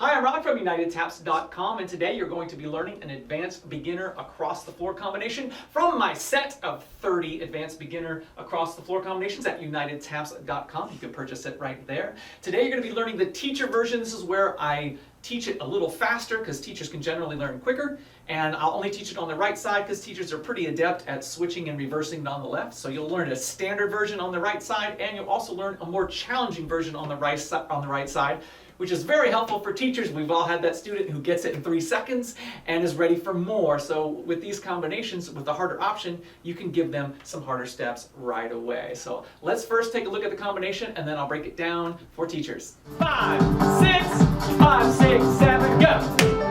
Hi, I'm Rod from UnitedTaps.com, and today you're going to be learning an advanced beginner across the floor combination from my set of 30 advanced beginner across the floor combinations at UnitedTaps.com. You can purchase it right there. Today you're going to be learning the teacher version. This is where I teach it a little faster because teachers can generally learn quicker, and I'll only teach it on the right side because teachers are pretty adept at switching and reversing on the left. So you'll learn a standard version on the right side, and you'll also learn a more challenging version on the right side, which is very helpful for teachers. We've all had that student who gets it in 3 seconds and is ready for more. So with these combinations, with the harder option, you can give them some harder steps right away. So let's first take a look at the combination, and then I'll break it down for teachers. 5, 6, 5, 6, 7, go!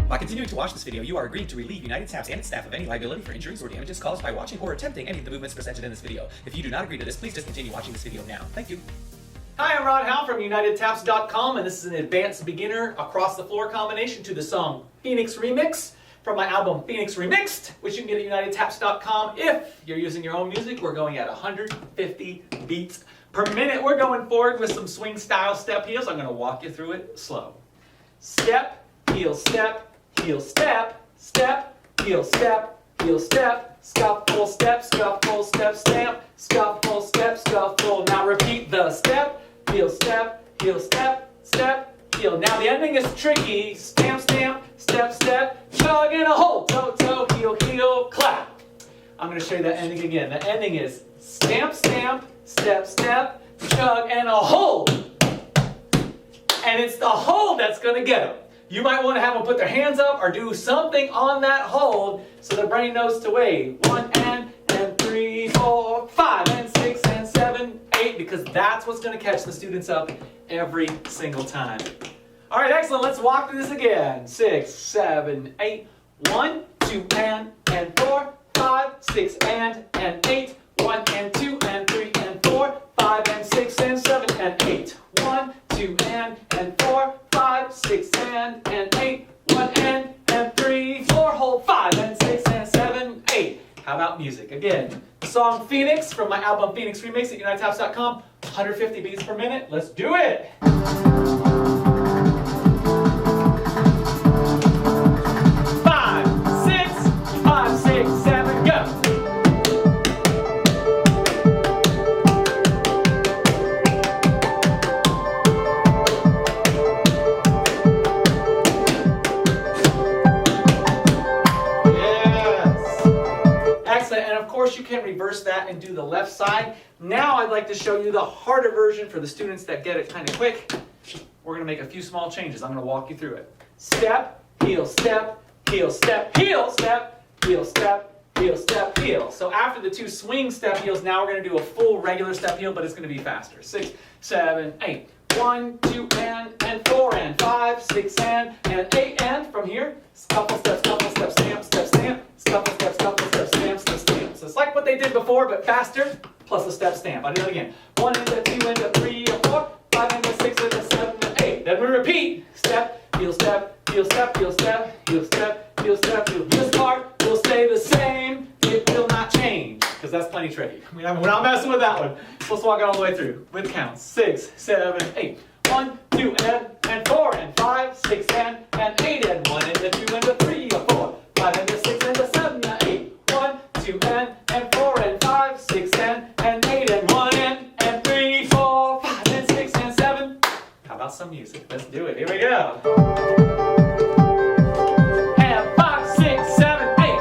By continuing to watch this video, you are agreeing to relieve United Taps and its staff of any liability for injuries or damages caused by watching or attempting any of the movements presented in this video. If you do not agree to this, please discontinue watching this video now. Thank you. Hi, I'm Rod Howe from UnitedTaps.com, and this is an advanced beginner across the floor combination to the song Phoenix Remix from my album Phoenix Remixed, which you can get at UnitedTaps.com. If you're using your own music, we're going at 150 beats per minute. We're going forward with some swing style step heels. I'm going to walk you through it slow. Step, heel, step, heel, step, step, heel, step, heel, step, scuffle, step, scuffle, step, stamp, scuffle, step, scuffle. Now repeat the step, heel, step, step, heel. Now the ending is tricky. Stamp, stamp, step, step, chug and a hold, toe, toe, heel, heel, clap. I'm going to show you that ending again. The ending is stamp, stamp, step, step, chug and a hold. And it's the hold that's going to get them. You might want to have them put their hands up or do something on that hold so the brain knows to wait. 1 and 3, 4, 5 and 6 and 7, 8, because that's what's going to catch the students up every single time. All right, excellent. Let's walk through this again. 6, 7, 8. 1, 2 and 4, 5, 6 and 8. 1 and 2 and 3 and 4, 5 and 6 and 7 and 8. 1, 2 and 4, 5, 6 and 8. 1 and 3, 4, hold 5 and 6 and 7, 8. How about music? Again, the song Phoenix from my album Phoenix Remix at UnitedTaps.com. 150 beats per minute. Let's do it! 5, 6, 5, 6, 7, go! And of course you can reverse that and do the left side. Now I'd like to show you the harder version for the students that get it kind of quick. We're going to make a few small changes. I'm going to walk you through it. Step, heel, step, heel, step, heel, step, heel, step, heel, step, heel. So after the 2 swing step heels, now we're going to do a full regular step heel, but it's going to be faster. 6, 7, 8. 1, 2 and 4 and 5, 6 and 8 and from here, couple steps, stamp, step, stamp, couple steps, stamp, step, stamp. So it's like what they did before, but faster, plus a step stamp. I'll do it again. 1 and a 2 and a 3 and 4, 5 and a 6 and a 7 and 8. Then we repeat. Step, heel, step, heel, step, heel, step, heel, step, heel, step, heel. This part will stay the same. It will not change, because that's plenty tricky. We're not messing with that one. Let's walk it all the way through with counts. 6, 7, 8. 1, 2 and 4 and 5, 6 and 8 and 1 and a 2 and a 3 and 4, 5 and a 6 and a 7 and 8. 1, 2 and 4 and 5, 6 and 8 and 1 and 3, 4, 5 and 6 and 7. How about some music? Let's do it. Here we go. And 5, 6, 7, 8.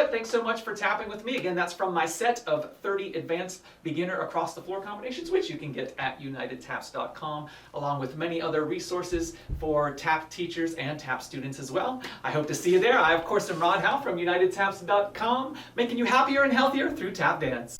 Thanks so much for tapping with me. Again, that's from my set of 30 advanced beginner across the floor combinations, which you can get at UnitedTaps.com, along with many other resources for tap teachers and tap students as well. I hope to see you there. I, of course, am Rod Howe from UnitedTaps.com, making you happier and healthier through tap dance.